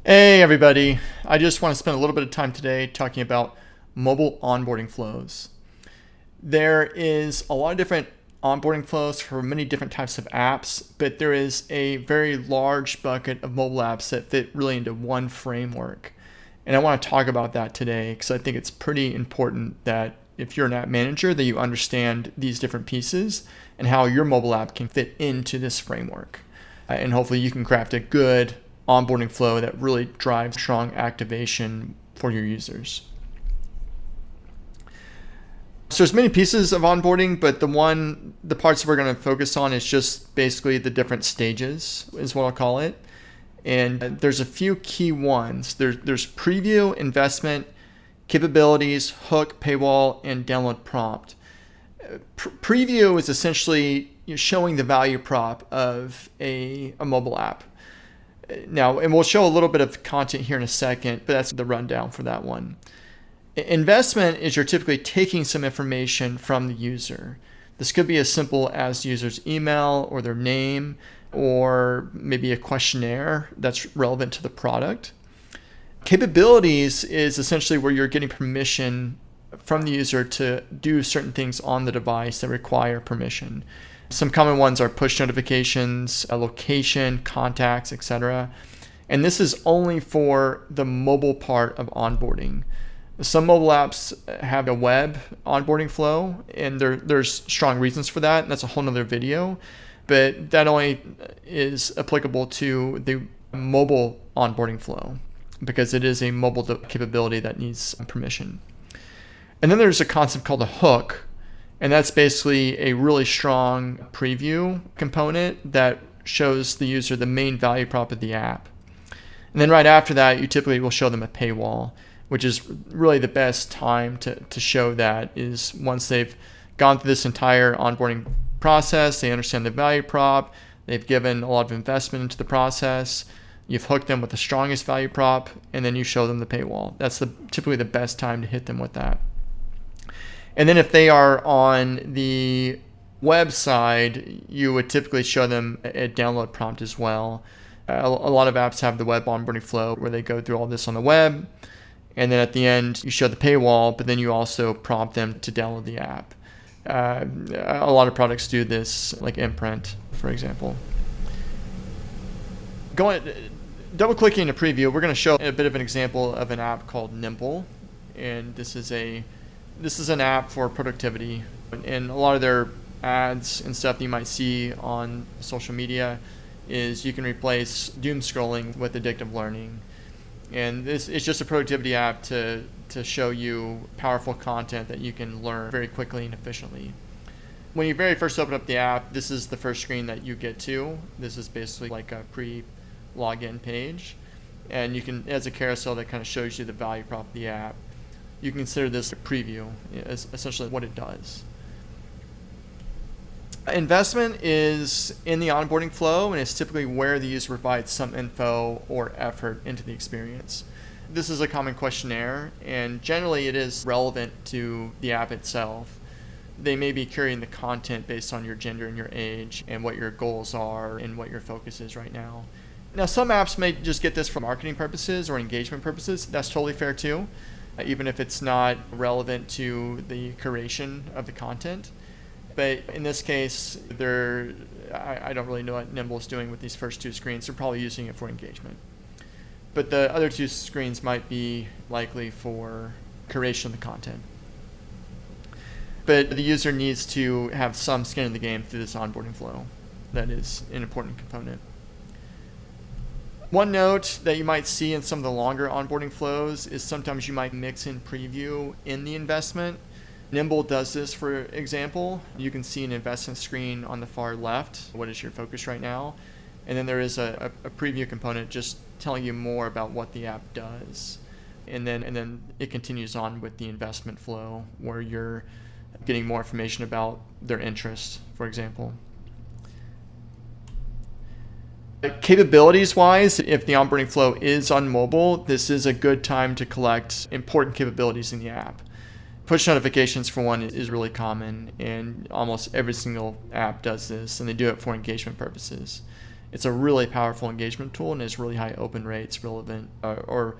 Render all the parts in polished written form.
Hey everybody, I just want to spend a little bit of time today talking about mobile onboarding flows. There is a lot of different onboarding flows for many different types of apps, but there is a very large bucket of mobile apps that fit really into one framework. And I want to talk about that today because I think it's pretty important that if you're an app manager that you understand these different pieces and how your mobile app can fit into this framework. And hopefully you can craft a good onboarding flow that really drives strong activation for your users. So there's many pieces of onboarding, but the parts that we're going to focus on is just basically the different stages is what I'll call it. And there's a few key ones. There's preview, investment, capabilities, hook, paywall, and download prompt. Preview is essentially showing the value prop of a mobile app. Now, and we'll show a little bit of content here in a second, but that's the rundown for that one. Investment is you're typically taking some information from the user. This could be as simple as the user's email or their name, or maybe a questionnaire that's relevant to the product. Capabilities is essentially where you're getting permission from the user to do certain things on the device that require permission. Some common ones are push notifications, a location, contacts, etc. And this is only for the mobile part of onboarding. Some mobile apps have a web onboarding flow, and there's strong reasons for that, and that's a whole nother video. But that only is applicable to the mobile onboarding flow because it is a mobile capability that needs permission. And then there's a concept called a hook, and that's basically a really strong preview component that shows the user the main value prop of the app. And then right after that, you typically will show them a paywall, which is really the best time to show that is once they've gone through this entire onboarding process, they understand the value prop, they've given a lot of investment into the process, you've hooked them with the strongest value prop, and then you show them the paywall. That's typically the best time to hit them with that. And then if they are on the website, you would typically show them a download prompt as well. A lot of apps have the web onboarding flow where they go through all this on the web. And then at the end, you show the paywall, but then you also prompt them to download the app. A lot of products do this, like Imprint, for example. Double-clicking into preview, we're going to show a bit of an example of an app called Nimble. And this is an app for productivity, and a lot of their ads and stuff that you might see on social media is you can replace doom scrolling with addictive learning. And this is just a productivity app to show you powerful content that you can learn very quickly and efficiently. When you very first open up the app, this is the first screen that you get to. This is basically like a pre-login page, and you can, as a carousel that kind of shows you the value prop of the app. You can consider this a preview, is essentially what it does. Investment is in the onboarding flow, and it's typically where the user provides some info or effort into the experience. This is a common questionnaire, and generally it is relevant to the app itself. They may be curating the content based on your gender and your age and what your goals are and what your focus is right now. Now, some apps may just get this for marketing purposes or engagement purposes. That's totally fair too, even if it's not relevant to the curation of the content. But in this case, I don't really know what Nimble is doing with these first two screens. They're probably using it for engagement. But the other two screens might be likely for curation of the content. But the user needs to have some skin in the game through this onboarding flow. That is an important component. One note that you might see in some of the longer onboarding flows is sometimes you might mix in preview in the investment. Nimble does this, for example. You can see an investment screen on the far left. What is your focus right now? And then there is a preview component just telling you more about what the app does. And then it continues on with the investment flow where you're getting more information about their interests, for example. Capabilities wise, if the onboarding flow is on mobile, this is a good time to collect important capabilities in the app. Push notifications, for one, is really common, and almost every single app does this, and they do it for engagement purposes. It's a really powerful engagement tool and has really high open rates relevant or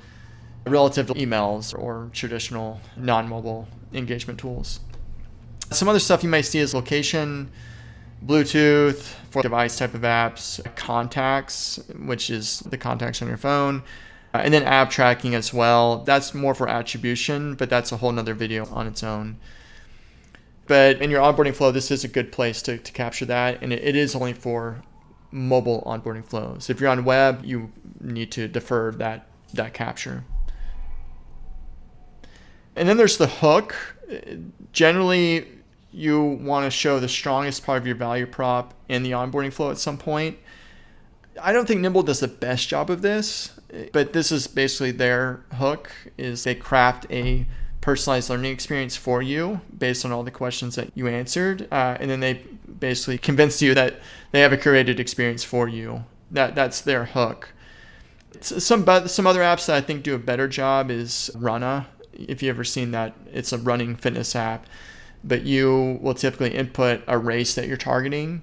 relative to emails or traditional non-mobile engagement tools. Some other stuff you might see is location, Bluetooth for device type of apps, contacts, which is the contacts on your phone, and then app tracking as well. That's more for attribution, but that's a whole nother video on its own. But in your onboarding flow, this is a good place to capture that, and it is only for mobile onboarding flows. If you're on web, you need to defer that capture. And then there's the hook. Generally, you want to show the strongest part of your value prop in the onboarding flow at some point. I don't think Nimble does the best job of this, but this is basically their hook, is they craft a personalized learning experience for you based on all the questions that you answered. And then they basically convince you that they have a curated experience for you. That's their hook. Some other apps that I think do a better job is Runna. If you've ever seen that, it's a running fitness app, but you will typically input a race that you're targeting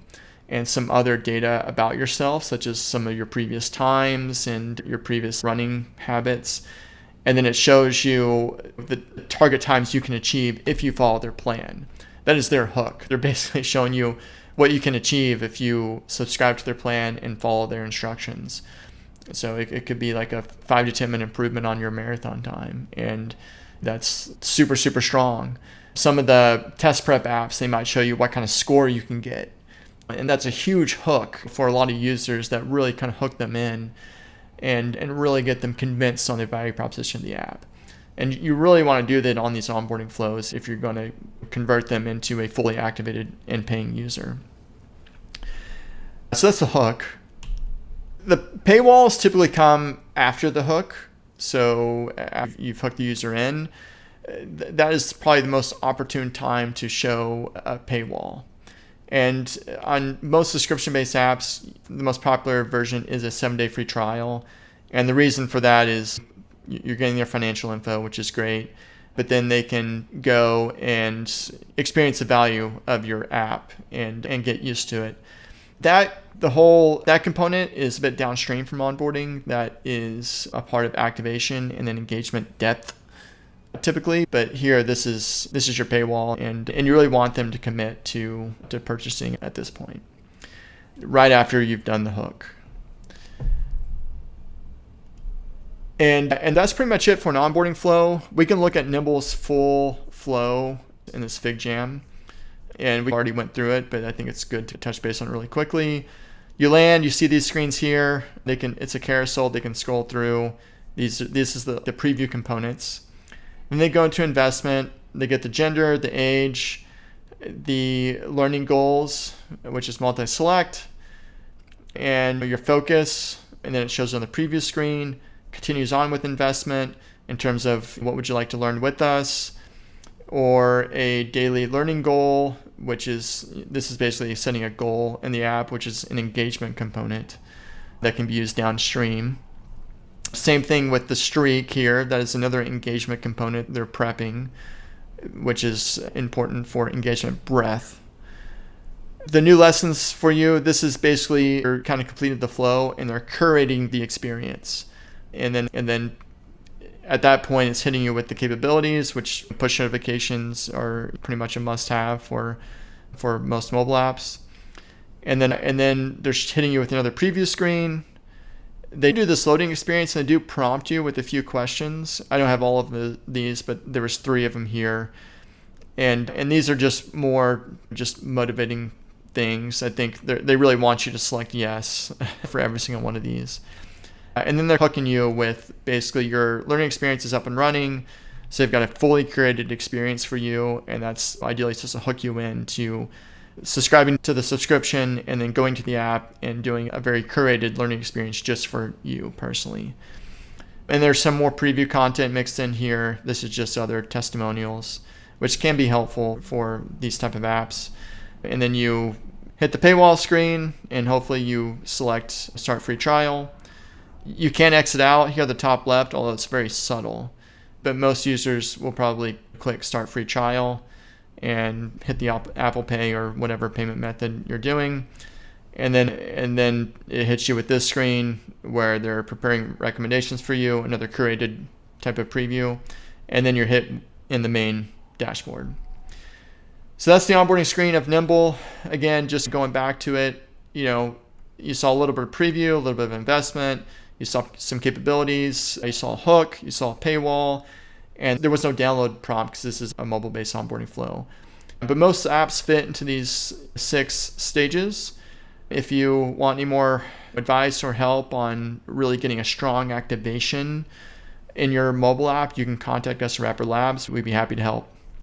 and some other data about yourself, such as some of your previous times and your previous running habits. And then it shows you the target times you can achieve if you follow their plan. That is their hook. They're basically showing you what you can achieve if you subscribe to their plan and follow their instructions. So it could be like a 5 to 10 minute improvement on your marathon time. And that's super, super strong. Some of the test prep apps, they might show you what kind of score you can get. And that's a huge hook for a lot of users that really kind of hook them in and really get them convinced on the value proposition of the app. And you really want to do that on these onboarding flows if you're going to convert them into a fully activated and paying user. So that's the hook. The paywalls typically come after the hook. So after you've hooked the user in, that is probably the most opportune time to show a paywall. And on most subscription-based apps, the most popular version is a 7-day free trial. And the reason for that is you're getting their financial info, which is great, but then they can go and experience the value of your app and get used to it. That component is a bit downstream from onboarding. That is a part of activation and then engagement depth typically. But here, this is your paywall, and you really want them to commit to purchasing at this point, right after you've done the hook. And that's pretty much it for an onboarding flow. We can look at Nimble's full flow in this FigJam. And we already went through it, but I think it's good to touch base on it really quickly. You land, you see these screens here. It's a carousel they can scroll through. This is the preview components. Then they go into investment. They get the gender, the age, the learning goals, which is multi-select, and your focus. And then it shows on the preview screen. Continues on with investment in terms of what would you like to learn with us, or a daily learning goal, this is basically setting a goal in the app, which is an engagement component that can be used downstream. Same thing with the streak here. That is another engagement component they're prepping, which is important for engagement breadth. The new lessons for you, this is basically you're kind of completed the flow and they're curating the experience. And then at that point, it's hitting you with the capabilities, which push notifications are pretty much a must-have for most mobile apps. And then they're hitting you with another preview screen. They do this loading experience and they do prompt you with a few questions. I don't have all of these, but there was 3 of them here. And these are just motivating things. I think they really want you to select yes for every single one of these. And then they're hooking you with basically your learning experience is up and running. So they've got a fully curated experience for you. And that's ideally supposed to hook you into subscribing to the subscription and then going to the app and doing a very curated learning experience just for you personally. And there's some more preview content mixed in here. This is just other testimonials, which can be helpful for these type of apps. And then you hit the paywall screen and hopefully you select start free trial. You can exit out here at the top left, although it's very subtle. But most users will probably click start free trial and hit the Apple Pay or whatever payment method you're doing. And then it hits you with this screen where they're preparing recommendations for you, another curated type of preview, and then you're hit in the main dashboard. So that's the onboarding screen of Nimble. Again, just going back to it, you saw a little bit of preview, a little bit of investment, you saw some capabilities, you saw a hook, you saw a paywall, and there was no download prompt because this is a mobile-based onboarding flow. But most apps fit into these 6 stages. If you want any more advice or help on really getting a strong activation in your mobile app, you can contact us at Rapper Labs. We'd be happy to help.